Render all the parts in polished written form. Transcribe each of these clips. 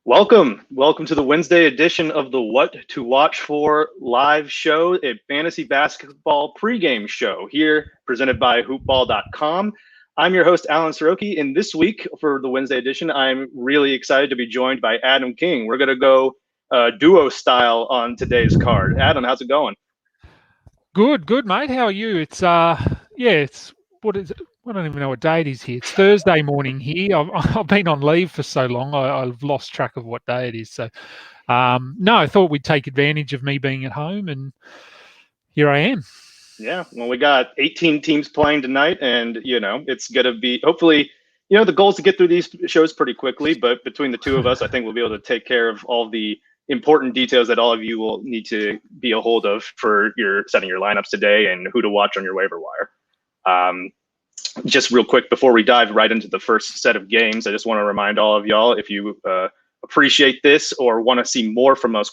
Welcome to the Wednesday edition of the What to Watch For live show, a fantasy basketball pregame show here presented by hoopball.com. I'm your host, Alan Soroki, and this week for the Wednesday edition, I'm really excited to be joined by Adam King. We're going to go duo style on today's card. Adam, how's it going? Good, mate. How are you? What is it? I don't even know what day it is here. It's Thursday morning here. I've been on leave for so long, I've lost track of what day it is. So, no, I thought we'd take advantage of me being at home, and here I am. Yeah, well, we got 18 teams playing tonight, and, it's going to be, hopefully, the goal is to get through these shows pretty quickly, but between the two of us, I think we'll be able to take care of all the important details that all of you will need to be a hold of for your setting your lineups today and who to watch on your waiver wire. Just real quick before we dive right into the first set of games, I just want to remind all of y'all, if you appreciate this or want to see more from us,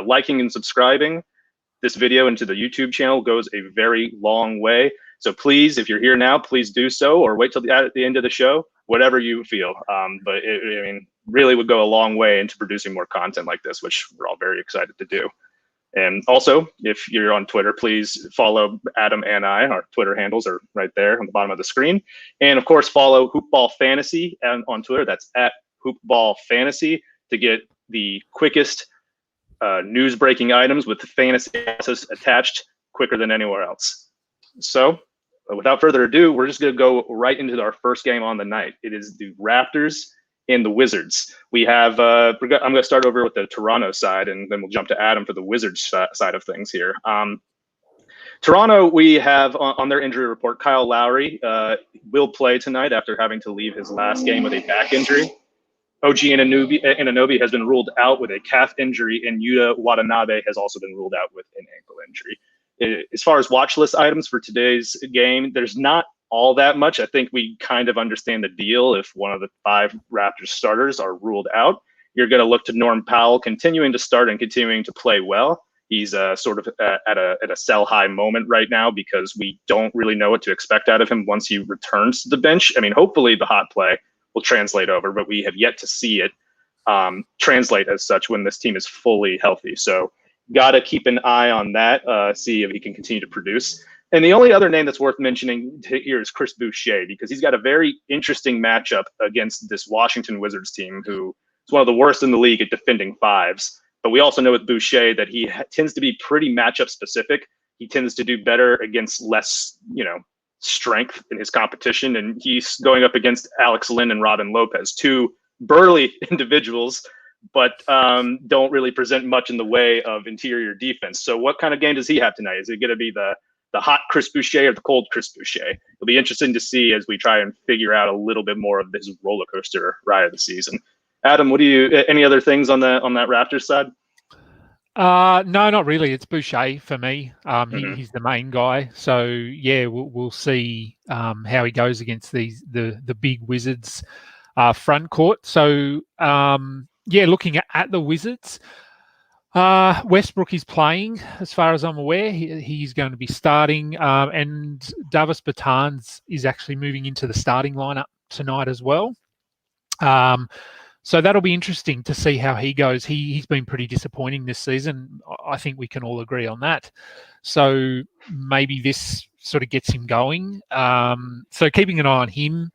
liking and subscribing this video into the YouTube channel goes a very long way. So please, if you're here now, please do so, or wait till at the end of the show, whatever you feel. But really would go a long way into producing more content like this, which we're all very excited to do. And also, if you're on Twitter, please follow Adam and I. Our Twitter handles are right there on the bottom of the screen. And of course, follow Hoopball Fantasy on Twitter. That's at Hoopball Fantasy to get the quickest news breaking items with the fantasy analysis attached quicker than anywhere else. So without further ado, we're just going to go right into our first game on the night. It is the Raptors and the Wizards. We have, I'm going to start over with the Toronto side, and then we'll jump to Adam for the Wizards side of things here. Toronto, we have on their injury report, Kyle Lowry will play tonight after having to leave his last game with a back injury. OG Anunoby has been ruled out with a calf injury, and Yuta Watanabe has also been ruled out with an ankle injury. As far as watch list items for today's game, there's not all that much. I think we kind of understand the deal. If one of the 5 Raptors starters are ruled out, you're going to look to Norm Powell continuing to start and continuing to play well. He's sort of at a sell high moment right now because we don't really know what to expect out of him once he returns to the bench. I mean, hopefully the hot play will translate over, but we have yet to see it translate as such when this team is fully healthy. So got to keep an eye on that, see if he can continue to produce. And the only other name that's worth mentioning here is Chris Boucher, because he's got a very interesting matchup against this Washington Wizards team, who is one of the worst in the league at defending 5s. But we also know with Boucher that he tends to be pretty matchup specific. He tends to do better against less, strength in his competition. And he's going up against Alex Len and Robin Lopez, 2 burly individuals, but don't really present much in the way of interior defense. So what kind of game does he have tonight? Is it going to be the hot Chris Boucher or the cold Chris Boucher? It'll be interesting to see as we try and figure out a little bit more of this roller coaster ride of the season. Adam, any other things on that Raptors side? No, not really. It's Boucher for me. He's the main guy. So yeah, we'll see how he goes against the big Wizards front court. So looking at the Wizards, Westbrook is playing, as far as I'm aware. He's going to be starting, and Davis Bertans is actually moving into the starting lineup tonight as well. So that'll be interesting to see how he goes. He's been pretty disappointing this season. I think we can all agree on that. So maybe this sort of gets him going. So keeping an eye on him.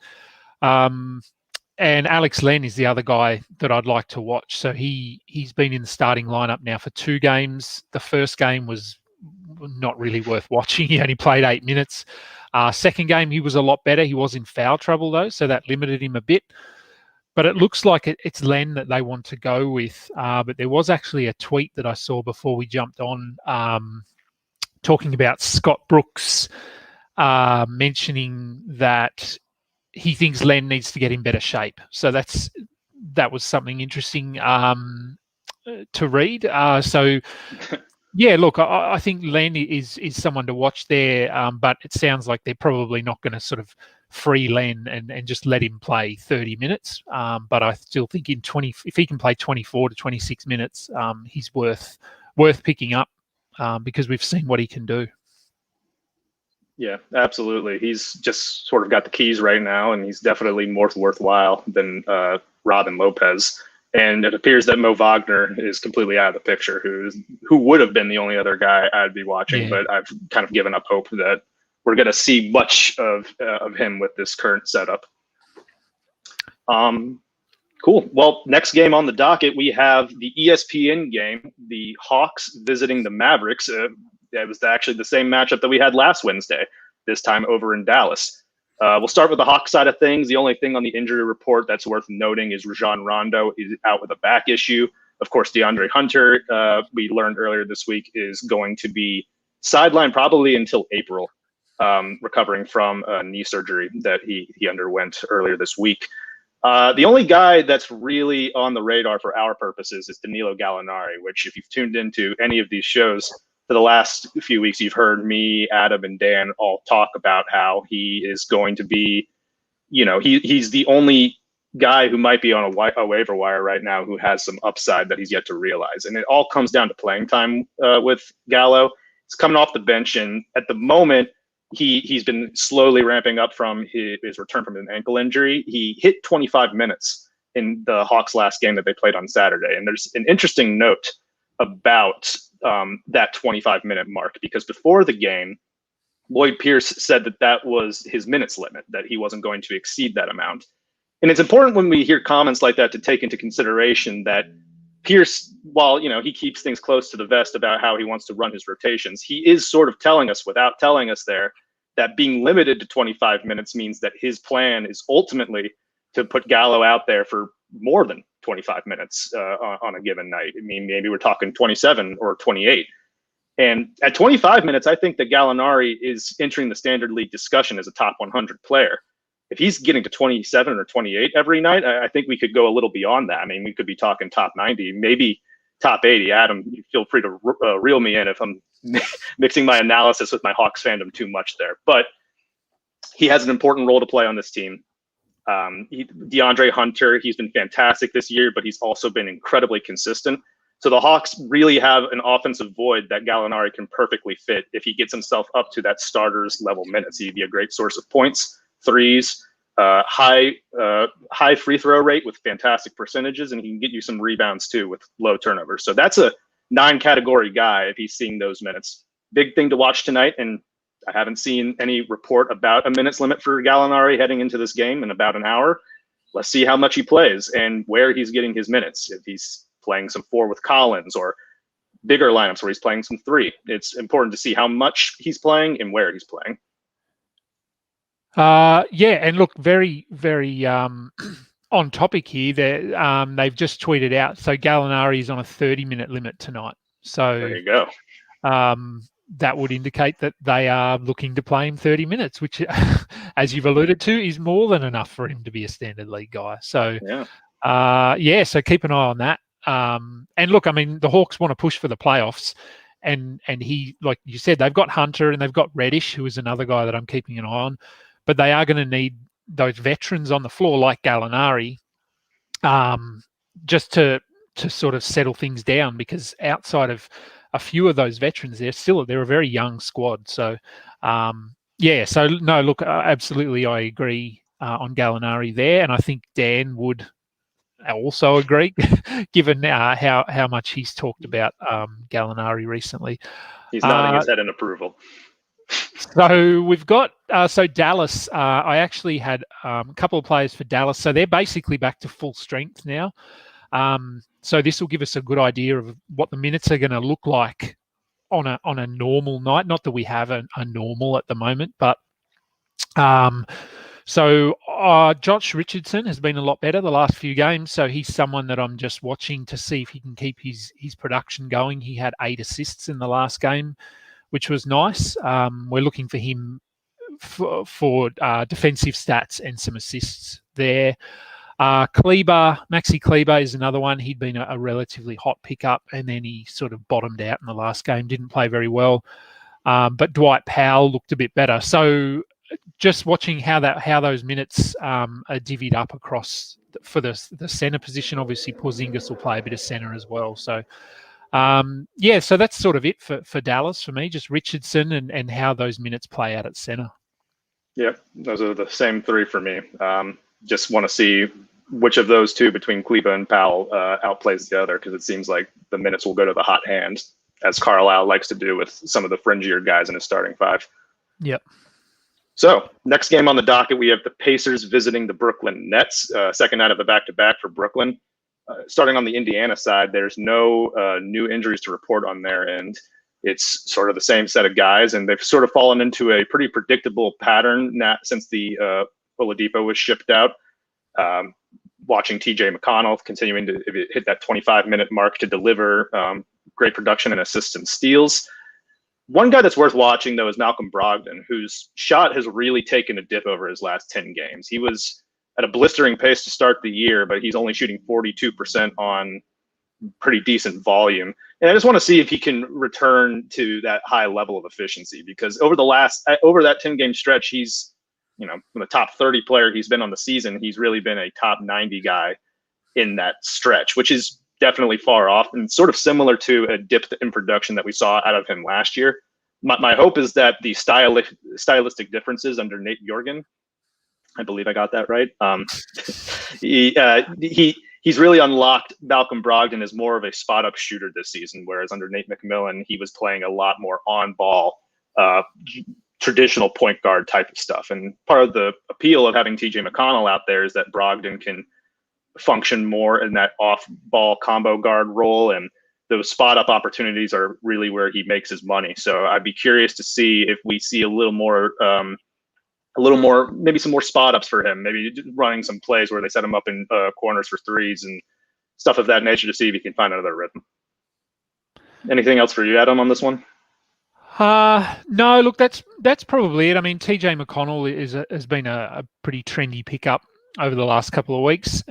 And Alex Len is the other guy that I'd like to watch. So he's been in the starting lineup now for 2 games. The first game was not really worth watching. He only played 8 minutes. Second game, he was a lot better. He was in foul trouble, though, so that limited him a bit. But it looks like it's Len that they want to go with. But there was actually a tweet that I saw before we jumped on talking about Scott Brooks mentioning that he thinks Len needs to get in better shape. So that was something interesting to read. Yeah, look, I think Len is someone to watch there, but it sounds like they're probably not going to sort of free Len and just let him play 30 minutes. But I still think if he can play 24 to 26 minutes, he's worth picking up because we've seen what he can do. Yeah, absolutely. He's just sort of got the keys right now, and he's definitely more worthwhile than Robin Lopez. And it appears that Mo Wagner is completely out of the picture, who would have been the only other guy I'd be watching, but I've kind of given up hope that we're going to see much of him with this current setup. Cool. Well, next game on the docket, we have the ESPN game, the Hawks visiting the Mavericks. It was actually the same matchup that we had last Wednesday, this time over in Dallas. We'll start with the Hawks side of things. The only thing on the injury report that's worth noting is Rajon Rondo is out with a back issue. Of course, DeAndre Hunter, we learned earlier this week, is going to be sidelined probably until April, recovering from a knee surgery that he underwent earlier this week. The only guy that's really on the radar for our purposes is Danilo Gallinari, which if you've tuned into any of these shows for the last few weeks, you've heard me, Adam, and Dan all talk about how he is going to be, he's the only guy who might be on a waiver wire right now who has some upside that he's yet to realize. And it all comes down to playing time with Gallo. He's coming off the bench, and at the moment, he's been slowly ramping up from his return from an ankle injury. He hit 25 minutes in the Hawks' last game that they played on Saturday. And there's an interesting note about that 25-minute mark, because before the game, Lloyd Pierce said that was his minutes limit, that he wasn't going to exceed that amount. And it's important when we hear comments like that to take into consideration that Pierce, while he keeps things close to the vest about how he wants to run his rotations, he is sort of telling us, without telling us there, that being limited to 25 minutes means that his plan is ultimately to put Gallo out there for more than 25 minutes on a given night. I mean, maybe we're talking 27 or 28. And at 25 minutes, I think that Gallinari is entering the standard league discussion as a top 100 player. If he's getting to 27 or 28 every night, I think we could go a little beyond that. I mean, we could be talking top 90, maybe top 80. Adam, you feel free to reel me in if I'm mixing my analysis with my Hawks fandom too much there. But he has an important role to play on this team. DeAndre Hunter, he's been fantastic this year, but he's also been incredibly consistent. So the Hawks really have an offensive void that Gallinari can perfectly fit if he gets himself up to that starters level minutes. He'd be a great source of points, threes, high free throw rate with fantastic percentages, and he can get you some rebounds too with low turnovers. So that's a 9-category guy if he's seeing those minutes. Big thing to watch tonight, and I haven't seen any report about a minutes limit for Gallinari heading into this game in about an hour. Let's see how much he plays and where he's getting his minutes. If he's playing some 4 with Collins or bigger lineups where he's playing some 3. It's important to see how much he's playing and where he's playing. And look, very, very on topic here. They've just tweeted out. So Gallinari is on a 30-minute limit tonight. So there you go. That would indicate that they are looking to play him 30 minutes, which, as you've alluded to, is more than enough for him to be a standard league guy. So, so keep an eye on that. And look, I mean, the Hawks want to push for the playoffs. And he, like you said, they've got Hunter and they've got Reddish, who is another guy that I'm keeping an eye on. But they are going to need those veterans on the floor like Gallinari just to sort of settle things down, because outside of a few of those veterans, they're a very young squad. So, absolutely, I agree on Gallinari there. And I think Dan would also agree, given how much he's talked about Gallinari recently. He's nodding his head in approval. So we've got Dallas. I actually had a couple of players for Dallas. So they're basically back to full strength now. So this will give us a good idea of what the minutes are going to look like on a normal night. Not that we have a normal at the moment, but Josh Richardson has been a lot better the last few games. So he's someone that I'm just watching to see if he can keep his production going. He had 8 assists in the last game, which was nice. We're looking for him for defensive stats and some assists there. Maxi Kleber is another one. He'd been a relatively hot pickup, and then he sort of bottomed out in the last game, didn't play very well. But Dwight Powell looked a bit better. So just watching how those minutes are divvied up across for the center position. Obviously, Porzingis will play a bit of center as well. So, so that's sort of it for Dallas for me, just Richardson and how those minutes play out at center. Yeah, those are the same 3 for me. Just want to see which of those two between Kleba and Powell outplays the other, because it seems like the minutes will go to the hot hand, as Carlisle likes to do with some of the fringier guys in his starting five. Yep. So next game on the docket, we have the Pacers visiting the Brooklyn Nets. Second night of the back-to-back for Brooklyn. Starting on the Indiana side, there's no new injuries to report on their end. It's sort of the same set of guys, and they've sort of fallen into a pretty predictable pattern since the Oladipo was shipped out. Watching TJ McConnell continuing to hit that 25-minute mark to deliver great production and assists and steals. One guy that's worth watching, though, is Malcolm Brogdon, whose shot has really taken a dip over his last 10 games. He was at a blistering pace to start the year, but he's only shooting 42% on pretty decent volume. And I just want to see if he can return to that high level of efficiency, because over that 10-game stretch, he's, from the top 30 player he's been on the season, he's really been a top 90 guy in that stretch, which is definitely far off and sort of similar to a dip in production that we saw out of him last year. My hope is that the stylistic differences under Nate Jorgen, I believe I got that right. He's really unlocked Malcolm Brogdon as more of a spot-up shooter this season, whereas under Nate McMillan, he was playing a lot more on-ball, traditional point guard type of stuff. And part of the appeal of having TJ McConnell out there is that Brogdon can function more in that off-ball combo guard role, and those spot-up opportunities are really where he makes his money. So I'd be curious to see if we see a little more, maybe some more spot-ups for him, maybe running some plays where they set him up in corners for threes and stuff of that nature to see if he can find another rhythm. Anything else for you, Adam, on this one? No, look, that's probably it. I mean, TJ McConnell has been a pretty trendy pickup over the last couple of weeks.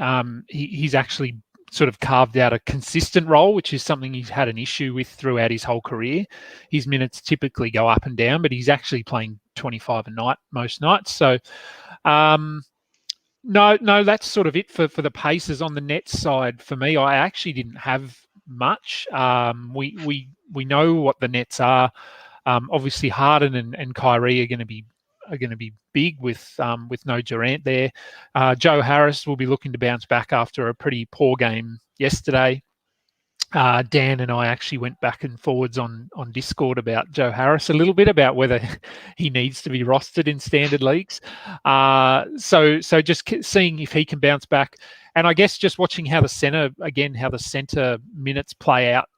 He's actually sort of carved out a consistent role, which is something he's had an issue with throughout his whole career. His minutes typically go up and down, but he's actually playing 25 a night most nights. So, no, that's sort of it for the Pacers. On the Nets side, for me, I actually didn't have much. We know what the Nets are. Obviously, Harden and Kyrie are going to be big with no Durant there. Joe Harris will be looking to bounce back after a pretty poor game yesterday. Dan and I actually went back and forwards on Discord about Joe Harris a little bit, about whether he needs to be rostered in standard leagues. So just seeing if he can bounce back, and I guess just watching how the center minutes play out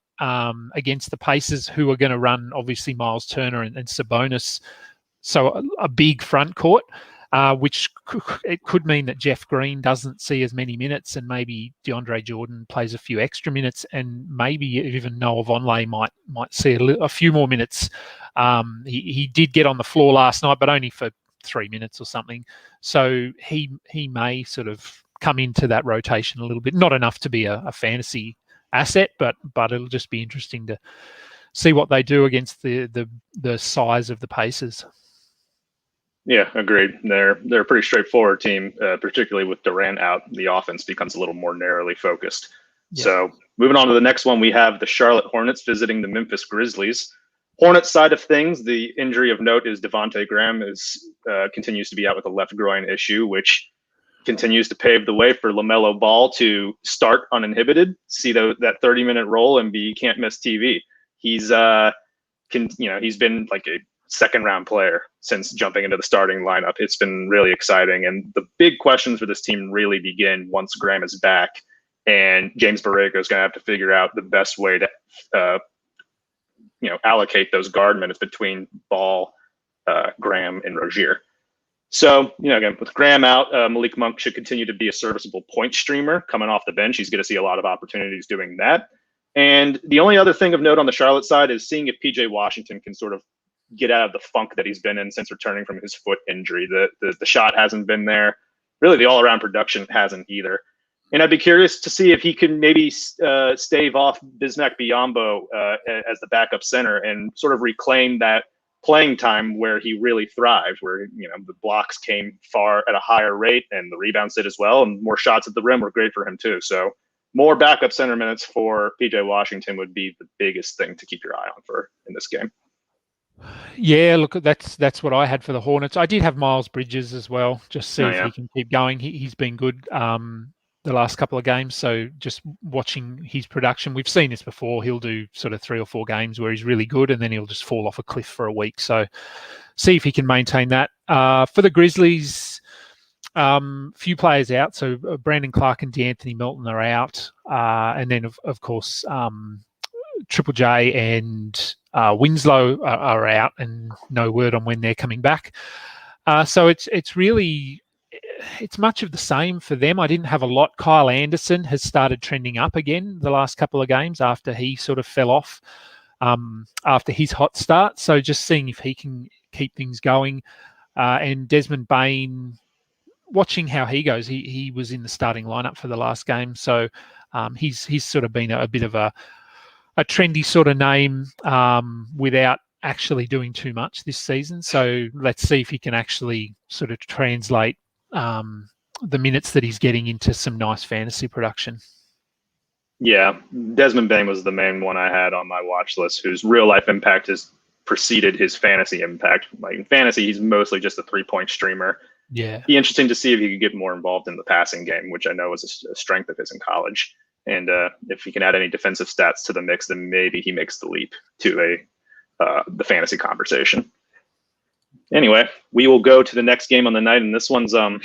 against the Pacers, who are going to run obviously Miles Turner and Sabonis. So a big front court, which it could mean that Jeff Green doesn't see as many minutes, and maybe DeAndre Jordan plays a few extra minutes, and maybe even Noah Vonleh might see a few more minutes. He did get on the floor last night, but only for 3 minutes or something. So he may sort of come into that rotation a little bit. Not enough to be a fantasy asset, but it'll just be interesting to see what they do against the size of the Pacers. Yeah, agreed. They're a pretty straightforward team, particularly with Durant out. The offense becomes a little more narrowly focused. Yeah. So moving on to the next one, we have the Charlotte Hornets visiting the Memphis Grizzlies. Hornets side of things, the injury of note is Devontae Graham continues to be out with a left groin issue, which continues to pave the way for LaMelo Ball to start uninhibited, see that 30-minute role, and be can't miss TV. He's been like a second-round player since jumping into the starting lineup. It's been really exciting, and the big questions for this team really begin once Graham is back, and James Borrego is going to have to figure out the best way to allocate those guard minutes between Ball, Graham, and Rozier. So, again, with Graham out, Malik Monk should continue to be a serviceable point streamer coming off the bench. He's going to see a lot of opportunities doing that. And the only other thing of note on the Charlotte side is seeing if PJ Washington can sort of get out of the funk that he's been in since returning from his foot injury. The shot hasn't been there. Really, the all-around production hasn't either. And I'd be curious to see if he can maybe stave off Bismack Biyombo as the backup center and sort of reclaim that playing time where he really thrived, where the blocks came far at a higher rate and the rebounds did as well, and more shots at the rim were great for him too. So more backup center minutes for PJ Washington would be the biggest thing to keep your eye on for in this game. Yeah, look, that's what I had for the Hornets. I did have Miles Bridges as well, just see if he can keep going. He's been good. the last couple of games. So just watching his production, we've seen this before. He'll do sort of 3 or 4 games where he's really good, and then he'll just fall off a cliff for a week. So see if he can maintain that. For the Grizzlies, few players out. So Brandon Clark and DeAnthony Melton are out. And then, of course, Triple J and Winslow are out, and no word on when they're coming back. So it's really... it's much of the same for them. I didn't have a lot. Kyle Anderson has started trending up again the last couple of games after he sort of fell off after his hot start. So just seeing if he can keep things going. And Desmond Bain, watching how he goes. He was in the starting lineup for the last game. So he's sort of been a bit of a trendy sort of name without actually doing too much this season. So let's see if he can actually sort of translate the minutes that he's getting into some nice fantasy production. Yeah, Desmond Bain was the main one I had on my watch list, whose real life impact has preceded his fantasy impact. Like in fantasy, he's mostly just a 3-point streamer. Yeah, be interesting to see if he could get more involved in the passing game, which I know was a strength of his in college. And if he can add any defensive stats to the mix, then maybe he makes the leap to the fantasy conversation. Anyway, we will go to the next game on the night, and this one's a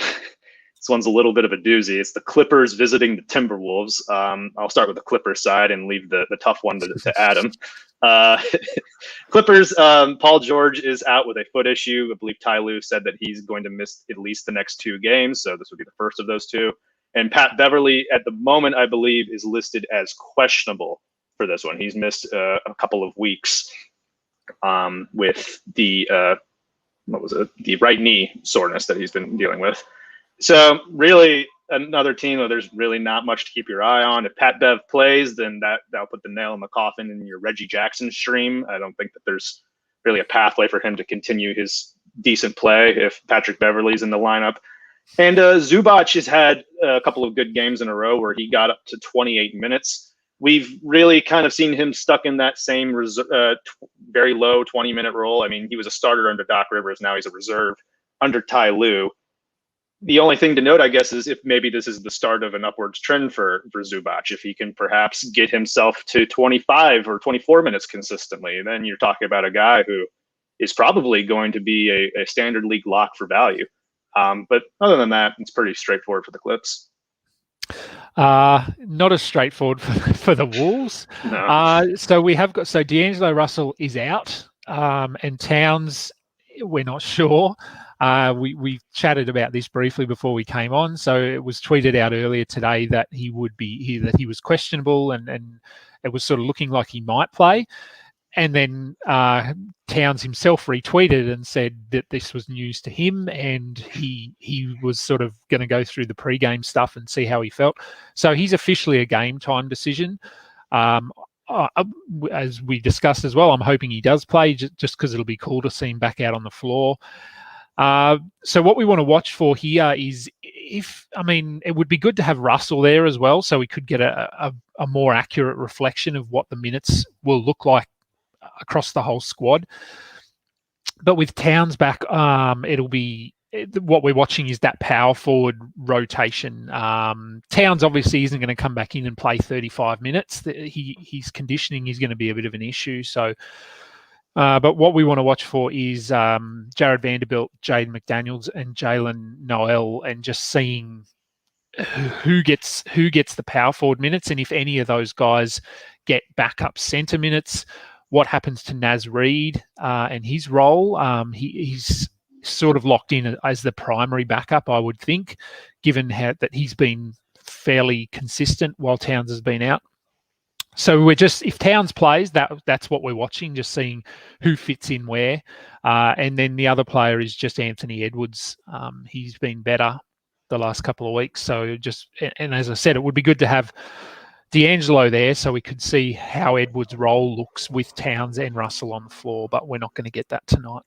little bit of a doozy. It's the Clippers visiting the Timberwolves. I'll start with the Clippers side and leave the tough one to Adam. Clippers, Paul George is out with a foot issue. I believe Ty Lue said that he's going to miss at least the next 2 games, so this would be the first of those 2. And Pat Beverly, at the moment, I believe, is listed as questionable for this one. He's missed a couple of weeks with the the right knee soreness that he's been dealing with. So really another team where there's really not much to keep your eye on. If Pat Bev plays, then that'll put the nail in the coffin in your Reggie Jackson stream. I don't think that there's really a pathway for him to continue his decent play if Patrick Beverly's in the lineup. And Zubac has had a couple of good games in a row where he got up to 28 minutes. We've really kind of seen him stuck in that same very low 20-minute role. I mean, he was a starter under Doc Rivers. Now he's a reserve under Ty Lue. The only thing to note, I guess, is if maybe this is the start of an upwards trend for Zubac. If he can perhaps get himself to 25 or 24 minutes consistently, then you're talking about a guy who is probably going to be a standard league lock for value. But other than that, it's pretty straightforward for the Clips. Not as straightforward for the Wolves. No. So D'Angelo Russell is out, and Towns, we're not sure. We chatted about this briefly before we came on. So it was tweeted out earlier today that he was questionable, and it was sort of looking like he might play. And then Towns himself retweeted and said that this was news to him, and he was sort of going to go through the pregame stuff and see how he felt. So he's officially a game time decision. As we discussed as well, I'm hoping he does play just because it'll be cool to see him back out on the floor. So what we want to watch for here is it would be good to have Russell there as well, so we could get a more accurate reflection of what the minutes will look like across the whole squad. But with Towns back, it'll be what we're watching is that power forward rotation. Towns obviously isn't going to come back in and play 35 minutes. His conditioning is going to be a bit of an issue. So, but what we want to watch for is Jared Vanderbilt, Jaden McDaniels, and Jalen Noel, and just seeing who gets the power forward minutes, and if any of those guys get backup center minutes. What happens to Naz Reid and his role? He's sort of locked in as the primary backup, I would think, given that he's been fairly consistent while Towns has been out. So if Towns plays, that's what we're watching, just seeing who fits in where. And then the other player is just Anthony Edwards. He's been better the last couple of weeks. So and as I said, it would be good to have D'Angelo there so we could see how Edwards' role looks with Towns and Russell on the floor, but we're not going to get that tonight.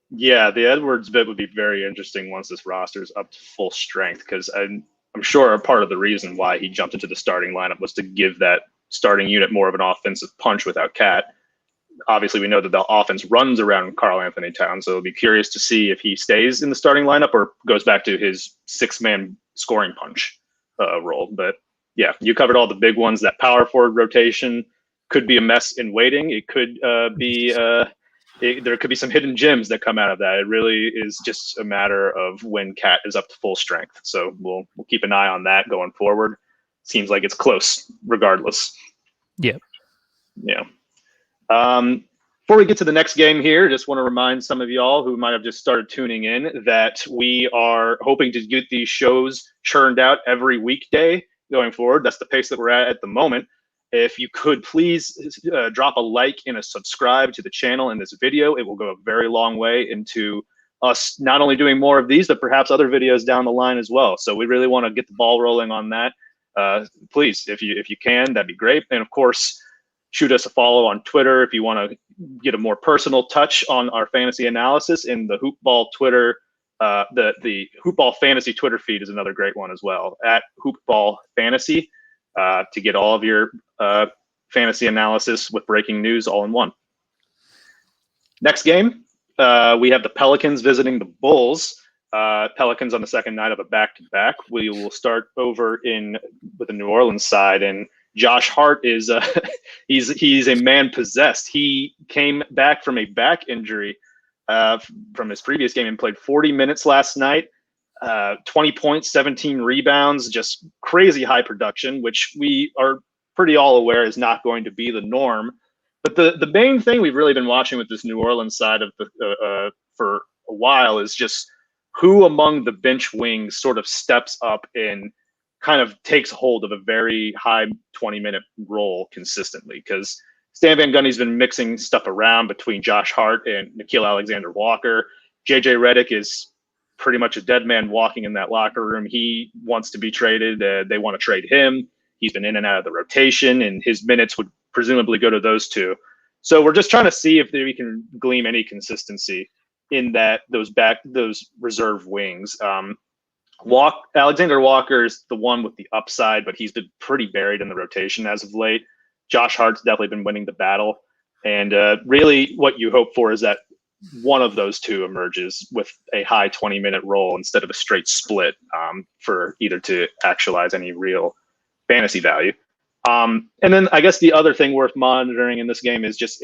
Yeah, the Edwards bit would be very interesting once this roster is up to full strength, because I'm sure a part of the reason why he jumped into the starting lineup was to give that starting unit more of an offensive punch without Cat. Obviously, we know that the offense runs around Karl Anthony Towns, so it'll be curious to see if he stays in the starting lineup or goes back to his 6-man scoring punch. role. But yeah, you covered all the big ones. That power forward rotation could be a mess in waiting. It could there could be some hidden gems that come out of that. It really is just a matter of when Cat is up to full strength. So we'll keep an eye on that going forward. Seems like it's close regardless. Yeah. Yeah. Before we get to the next game here, just want to remind some of y'all who might have just started tuning in that we are hoping to get these shows churned out every weekday going forward. That's the pace that we're at the moment. If you could please drop a like and a subscribe to the channel in this video, it will go a very long way into us not only doing more of these, but perhaps other videos down the line as well. So we really want to get the ball rolling on that. Please, if you can, that'd be great. And of course, shoot us a follow on Twitter if you want to get a more personal touch on our fantasy analysis. In the Hoopball Twitter, the Hoopball Fantasy Twitter feed is another great one as well, at Hoopball Fantasy, to get all of your fantasy analysis with breaking news all in one. Next game, we have the Pelicans visiting the Bulls. Pelicans on the second night of a back-to-back. We will start over with the New Orleans side, and Josh Hart is he's a man possessed. He came back from a back injury from his previous game and played 40 minutes last night. 20 points, 17 rebounds, just crazy high production, which we are pretty all aware is not going to be the norm. But the main thing we've really been watching with this New Orleans side of for a while is just who among the bench wings sort of steps up and kind of takes hold of a very high 20-minute role consistently, because Stan Van Gundy's been mixing stuff around between Josh Hart and Nickeil Alexander-Walker. JJ Redick is pretty much a dead man walking in that locker room. He wants to be traded. They want to trade him. He's been in and out of the rotation, and his minutes would presumably go to those two. So we're just trying to see if we can glean any consistency in those reserve wings. Alexander Walker is the one with the upside, but he's been pretty buried in the rotation as of late. Josh Hart's definitely been winning the battle. And really what you hope for is that one of those two emerges with a high 20-minute role instead of a straight split for either to actualize any real fantasy value. And then I guess the other thing worth monitoring in this game is just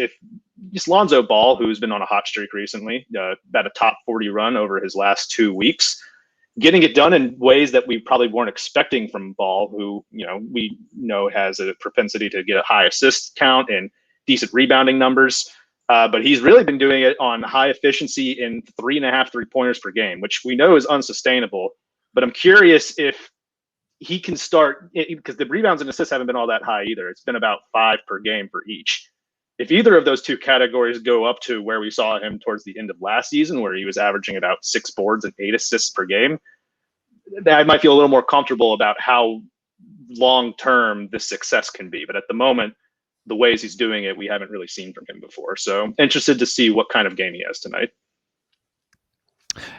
Lonzo Ball, who's been on a hot streak recently, about a top 40 run over his last 2 weeks, getting it done in ways that we probably weren't expecting from Ball, who we know has a propensity to get a high assist count and decent rebounding numbers. But he's really been doing it on high efficiency in 3.5 3-pointers per game, which we know is unsustainable. But I'm curious if he can start, because the rebounds and assists haven't been all that high either. It's been about 5 per game for each. If either of those two categories go up to where we saw him towards the end of last season, where he was averaging about 6 boards and 8 assists per game, I might feel a little more comfortable about how long-term this success can be. But at the moment, the ways he's doing it, we haven't really seen from him before. So interested to see what kind of game he has tonight.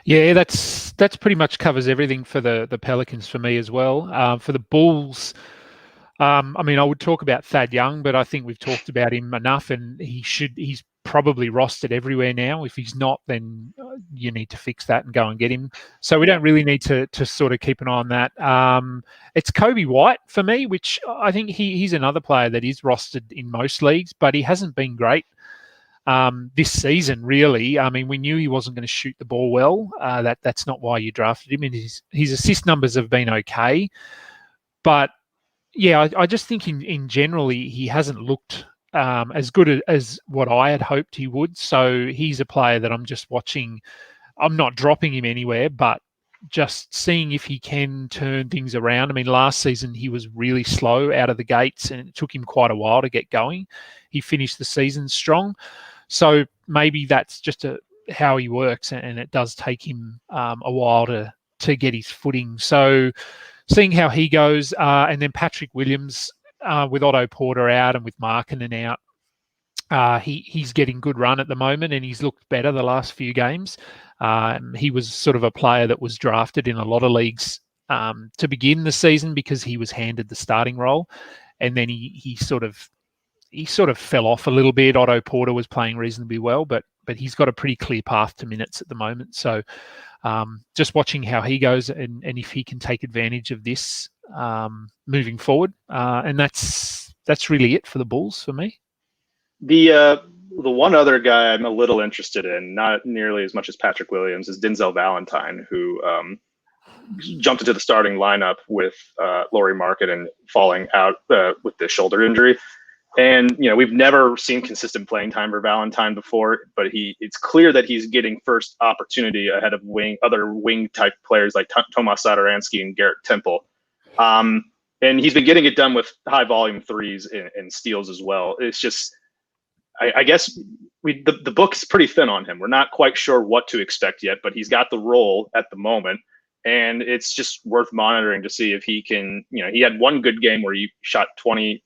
Yeah, that's pretty much covers everything for the Pelicans for me as well. For the Bulls, I would talk about Thad Young, but I think we've talked about him enough, and he's probably rostered everywhere now. If he's not, then you need to fix that and go and get him. So we don't really need to sort of keep an eye on that. It's Kobe White for me, which I think he's another player that is rostered in most leagues, but he hasn't been great this season, really. I mean, we knew he wasn't going to shoot the ball well. That's not why you drafted him. And his assist numbers have been okay. But, yeah, I just think in general he hasn't looked as good as what I had hoped he would. So he's a player that I'm just watching. I'm not dropping him anywhere, but just seeing if he can turn things around. I mean, last season he was really slow out of the gates, and it took him quite a while to get going. He finished the season strong. So maybe that's just how he works, and it does take him a while to get his footing. So seeing how he goes, and then Patrick Williams with Otto Porter out and with Markkanen out, he's getting good run at the moment, and he's looked better the last few games. He was sort of a player that was drafted in a lot of leagues to begin the season because he was handed the starting role, and then he sort of fell off a little bit. Otto Porter was playing reasonably well, but he's got a pretty clear path to minutes at the moment. So just watching how he goes and if he can take advantage of this moving forward. And that's really it for the Bulls for me. The one other guy I'm a little interested in, not nearly as much as Patrick Williams, is Denzel Valentine, who jumped into the starting lineup with Lauri Markkanen falling out with the shoulder injury. And, we've never seen consistent playing time for Valentine before, but it's clear that he's getting first opportunity ahead of other wing type players like Tomas Satoransky and Garrett Temple. And he's been getting it done with high volume threes and steals as well. It's just, I guess the book is pretty thin on him. We're not quite sure what to expect yet, but he's got the role at the moment. And it's just worth monitoring to see if he can, he had one good game where he got 20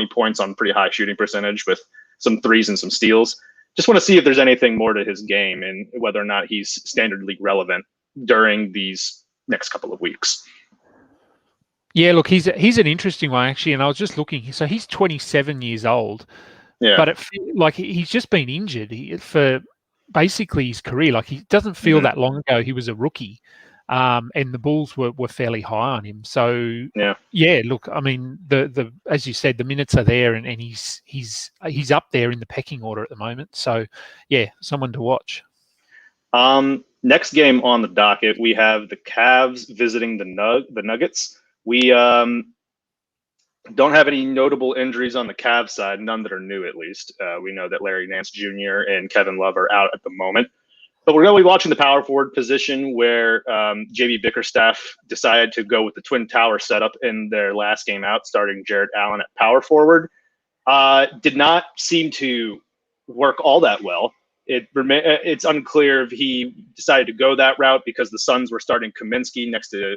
points on pretty high shooting percentage with some threes and some steals. Just want to see if there's anything more to his game and whether or not he's standard league relevant during these next couple of weeks. Yeah, look, he's an interesting one, actually. And I was just looking. So he's 27 years old. Yeah. But it feels like he's just been injured for basically his career. Like, he doesn't feel that long ago he was a rookie. And the Bulls were fairly high on him. So yeah, look, I mean, the as you said, the minutes are there, and he's up there in the pecking order at the moment. So yeah, someone to watch. Next game on the docket, we have the Cavs visiting the Nuggets. We don't have any notable injuries on the Cavs side, none that are new at least. We know that Larry Nance Jr. and Kevin Love are out at the moment. But we're going to be watching the power forward position where JB Bickerstaff decided to go with the Twin Tower setup in their last game out, starting Jarrett Allen at power forward. Did not seem to work all that well. It's unclear if he decided to go that route because the Suns were starting Kaminsky next to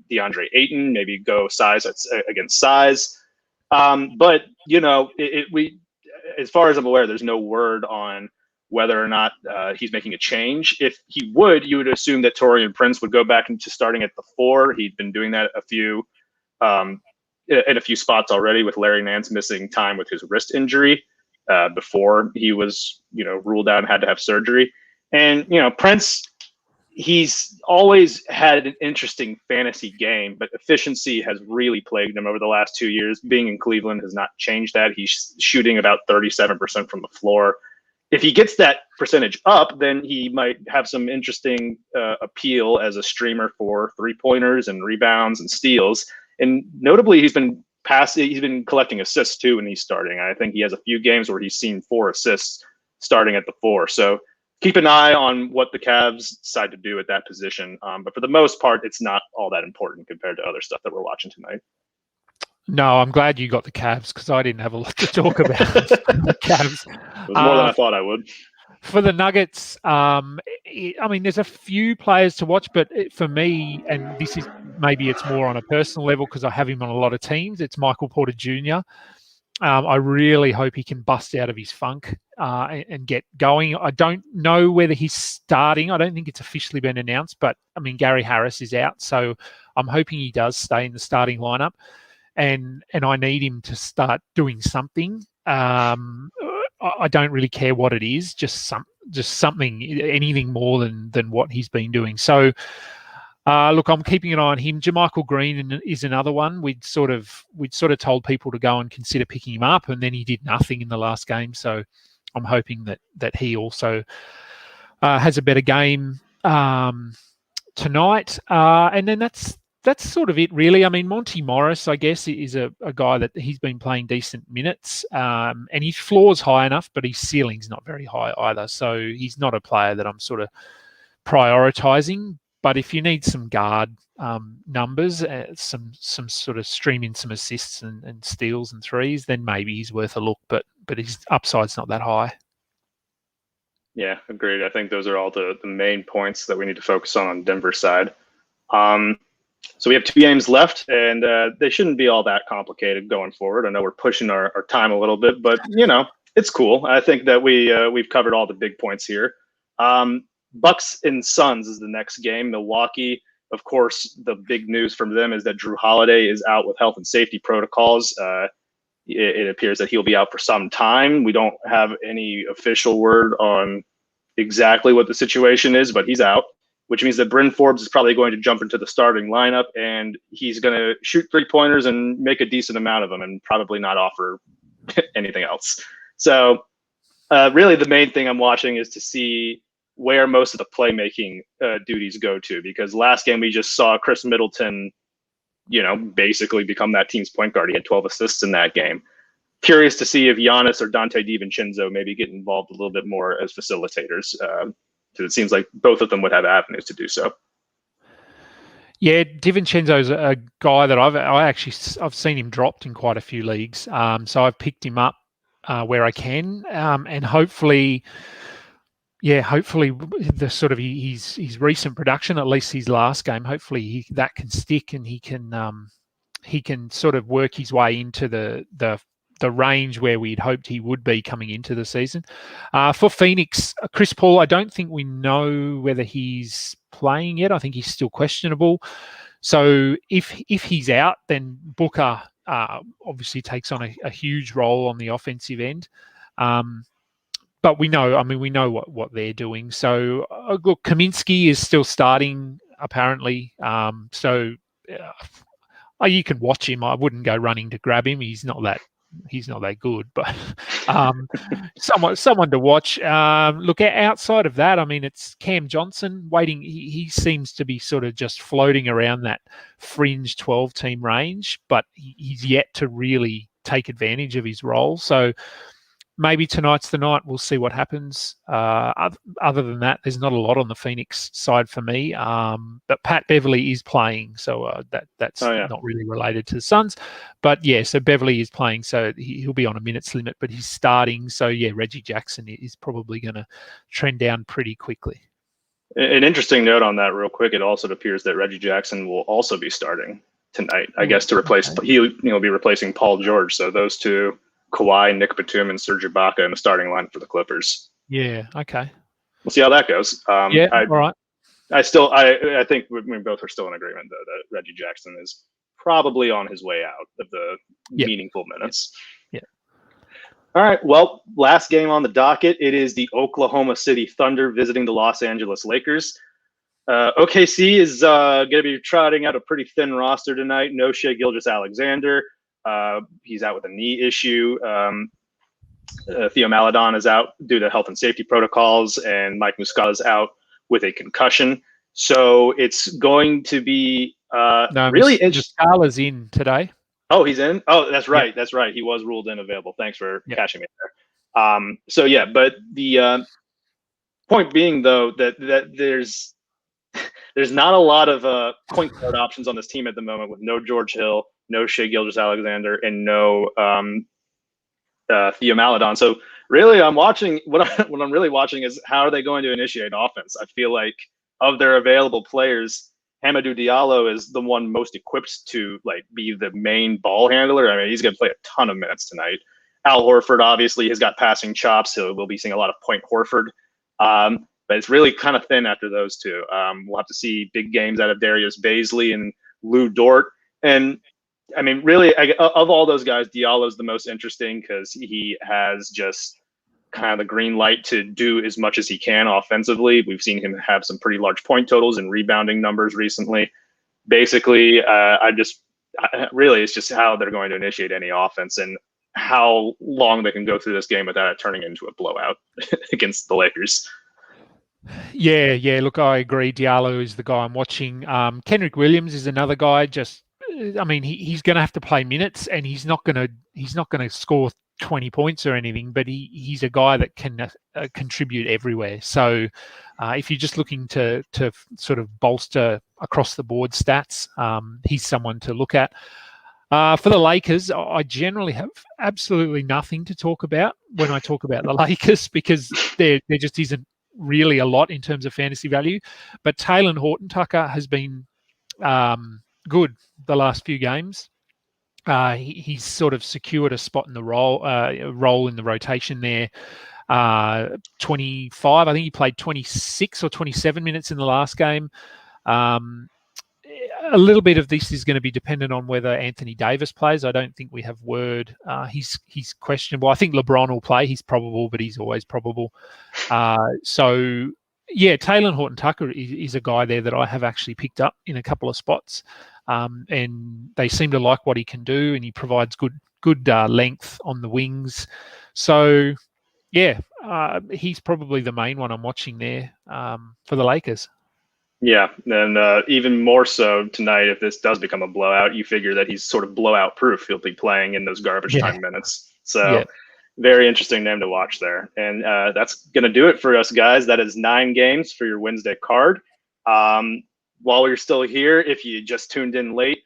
DeAndre Ayton, maybe go size against size. But, as far as I'm aware, there's no word on whether or not he's making a change. If he would, you would assume that Taurean Prince would go back into starting at the 4. He'd been doing that in a few spots already, with Larry Nance missing time with his wrist injury before he was, ruled out and had to have surgery. And, Prince, he's always had an interesting fantasy game, but efficiency has really plagued him over the last 2 years. Being in Cleveland has not changed that. He's shooting about 37% from the floor. If he gets that percentage up, then he might have some interesting appeal as a streamer for 3-pointers and rebounds and steals. And notably, he's been collecting assists too when he's starting. I think he has a few games where he's seen 4 assists starting at the 4. So keep an eye on what the Cavs decide to do at that position. But for the most part, it's not all that important compared to other stuff that we're watching tonight. No, I'm glad you got the Cavs because I didn't have a lot to talk about. The Cavs. It was more than I thought I would. For the Nuggets, I mean, there's a few players to watch, but for me, and this is maybe it's more on a personal level because I have him on a lot of teams, it's Michael Porter Jr. I really hope he can bust out of his funk and get going. I don't know whether he's starting. I don't think it's officially been announced, but I mean, Gary Harris is out, so I'm hoping he does stay in the starting lineup. And I need him to start doing something. I don't really care what it is, just something, anything more than what he's been doing. So, look, I'm keeping an eye on him. JaMychal Green is another one. We'd sort of told people to go and consider picking him up, and then he did nothing in the last game. So, I'm hoping that he also has a better game tonight. And then that's sort of it, really. I mean, Monty Morris, I guess, is a guy that he's been playing decent minutes, and his floor's high enough, but his ceiling's not very high either. So he's not a player that I'm sort of prioritizing. But if you need some guard numbers, some sort of stream in some assists and steals and threes, then maybe he's worth a look. But his upside's not that high. Yeah, agreed. I think those are all the main points that we need to focus on Denver's side. So we have 2 games left, and they shouldn't be all that complicated going forward. I know we're pushing our time a little bit, but, it's cool. I think that we've covered all the big points here. Bucks and Suns is the next game. Milwaukee, of course, the big news from them is that Drew Holiday is out with health and safety protocols. It appears that he'll be out for some time. We don't have any official word on exactly what the situation is, but he's out. which means that Bryn Forbes is probably going to jump into the starting lineup, and he's going to shoot 3-pointers and make a decent amount of them and probably not offer anything else. So really the main thing I'm watching is to see where most of the playmaking duties go to, because last game we just saw Chris Middleton, basically become that team's point guard. He had 12 assists in that game. Curious to see if Giannis or Dante DiVincenzo maybe get involved a little bit more as facilitators, because it seems like both of them would have avenues to do so. Yeah, DiVincenzo's a guy that I've seen him dropped in quite a few leagues. So I've picked him up where I can, and hopefully the sort of his recent production, at least his last game, hopefully that can stick, and he can sort of work his way into the range where we'd hoped he would be coming into the season. For Phoenix, Chris Paul, I don't think we know whether he's playing yet. I think he's still questionable. So if he's out, then Booker obviously takes on a huge role on the offensive end. But we know what they're doing. So look, Kaminsky is still starting apparently. You can watch him. I wouldn't go running to grab him. He's not that good, but someone to watch. Look, outside of that, it's Cam Johnson waiting. He seems to be sort of just floating around that fringe 12-team range, but he's yet to really take advantage of his role. So maybe tonight's the night. We'll see what happens. Other than that, there's not a lot on the Phoenix side for me. But Pat Beverly is playing, so that's not really related to the Suns. But yeah, so Beverly is playing, so he'll be on a minutes limit, but he's starting. So yeah, Reggie Jackson is probably going to trend down pretty quickly. An interesting note on that, real quick. It also appears that Reggie Jackson will also be starting tonight. I guess to replace he'll be replacing Paul George. So those two. Kawhi, Nick Batum, and Serge Ibaka in the starting line for the Clippers. Yeah, okay. We'll see how that goes. All right. I think we both are still in agreement, though, that Reggie Jackson is probably on his way out of the meaningful minutes. Yeah. All right. Well, last game on the docket, it is the Oklahoma City Thunder visiting the Los Angeles Lakers. OKC is going to be trotting out a pretty thin roster tonight. No Shai Gilgeous-Alexander. He's out with a knee issue. Theo Maledon is out due to health and safety protocols, and Mike Muscala is out with a concussion. So it's going to be really interesting. Muscala's in today. Oh, he's in? Oh, that's right. Yeah. That's right. He was ruled available. Thanks for catching me there. But the point being, though, that there's not a lot of point guard options on this team at the moment, with no George Hill, no Shai Gilgeous-Alexander, and no Theo Maledon. So really, I'm watching what I'm really watching is how are they going to initiate offense. I feel like of their available players, Hamidou Diallo is the one most equipped to be the main ball handler. He's going to play a ton of minutes tonight. Al Horford obviously has got passing chops, so we'll be seeing a lot of Point Horford. But it's really kind of thin after those two. We'll have to see big games out of Darius Bazley and Lou Dort. And really, of all those guys, Diallo's the most interesting because he has just kind of the green light to do as much as he can offensively. We've seen him have some pretty large point totals and rebounding numbers recently. Basically, it's just how they're going to initiate any offense and how long they can go through this game without it turning into a blowout against the Lakers. Yeah. Look, I agree. Diallo is the guy I'm watching. Kenrich Williams is another guy. He's going to have to play minutes, and he's not going to score 20 points or anything. But he's a guy that can contribute everywhere. So if you're just looking to sort of bolster across the board stats, he's someone to look at. For the Lakers, I generally have absolutely nothing to talk about when I talk about the Lakers because there just isn't really a lot in terms of fantasy value. But Talen Horton-Tucker has been good the last few games. He's sort of secured a spot in the role in the rotation there. 25, I think he played 26 or 27 minutes in the last game. A little bit of this is going to be dependent on whether Anthony Davis plays. I don't think we have word. He's questionable. I think LeBron will play. He's probable, but he's always probable. So Yeah, Taylor Horton Tucker is a guy there that I have actually picked up in a couple of spots, and they seem to like what he can do, and he provides good length on the wings. So yeah, he's probably the main one I'm watching there for the Lakers. Yeah, and even more so tonight, if this does become a blowout, you figure that he's sort of blowout proof. He'll be playing in those garbage time minutes. So very interesting name to watch there. And that's going to do it for us, guys. That is 9 games for your Wednesday card. While you're still here, if you just tuned in late,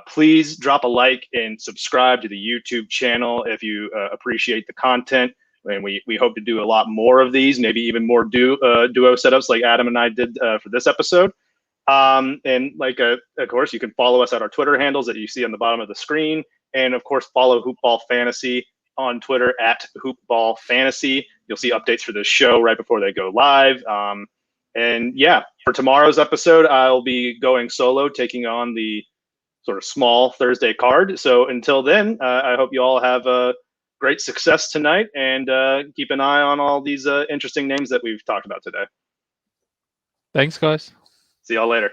please drop a like and subscribe to the YouTube channel if you appreciate the content. And we hope to do a lot more of these, maybe even more duo setups like Adam and I did for this episode. And like, of course, you can follow us at our Twitter handles that you see on the bottom of the screen. And of course, follow Hoopball Fantasy on Twitter at Hoopball Fantasy. You'll see updates for this show right before they go live. And yeah, for tomorrow's episode, I'll be going solo, taking on the sort of small Thursday card. So until then, I hope you all have a great success tonight, and keep an eye on all these interesting names that we've talked about today. Thanks, guys. See y'all later.